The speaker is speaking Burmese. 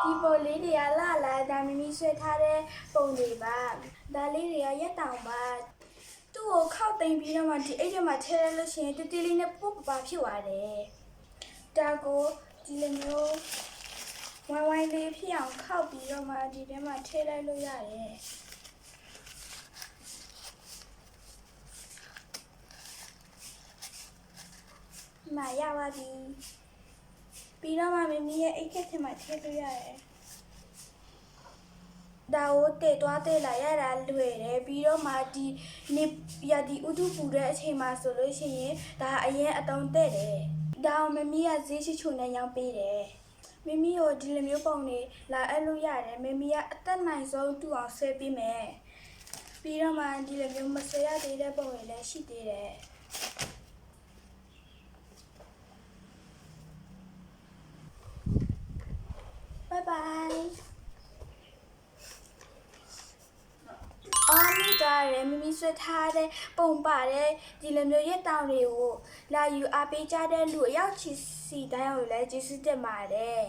ဒီပုံလေးတွေကလာဒါမမီဆွဲထားတဲ့ပုံတွေပါဒါလေးတွေကရက်တောင်ပါသူ့ကိုခောက်သိမ်းပြီးတော့မှဒီအိတ်ထဲမှာထည့်လိုက်လို့ရှိရင်တတိလေးနဲ့ပုတ်ပါဖြစ်သွားတယ်ဒါကိုဒီလိုမျိုးဝိုင်းဝိုင်းလေးဖြစ်အောင်ခောက်ပြီးတော့မှဒီထဲမှာထည့်လိုက်လို့ရတယ်မရပါဘူးပြီးတော့မှမမီရဲ့အိတ်ထဲမှာထည့်လို့ရတယ်ဒါကိုတည်သွားတည်လာရတာလွယ်တယ်ပြီးတော့မှဒီရဒီဥတုပူတဲ့အချိန်မှာဆိုလို့ရှိရင်ဒါအရင်အတုံးတဲ့တယ်ဒါအောင်မမီကဈေးရှိချိုနဲ့ရောင်းပေးတယ်မမီကိုဒီလိုမျိုးပုံနေလာအပ်လို့ရတယ်မမီကအသက်နိုင်ဆုံးတူအောင်ဆွဲပေးမယ်ပြီးတော့မှဒီလိုမျိုးမဆွဲရသေးတဲ့ပုံတွေလည်းရှိသေးတယ်ဘိုင်ဘိုင်အော်မိသားရယ်မမီဆွဲထားတဲ့ပုံပါတယ်ဒီလိုမျိုးရက်တောင်တွေကိုလာယူအားပေးကြတဲ့လူအယောက်ချီစီတိုင်းကိုလည်းကျေးဇူးတင်ပါတယ်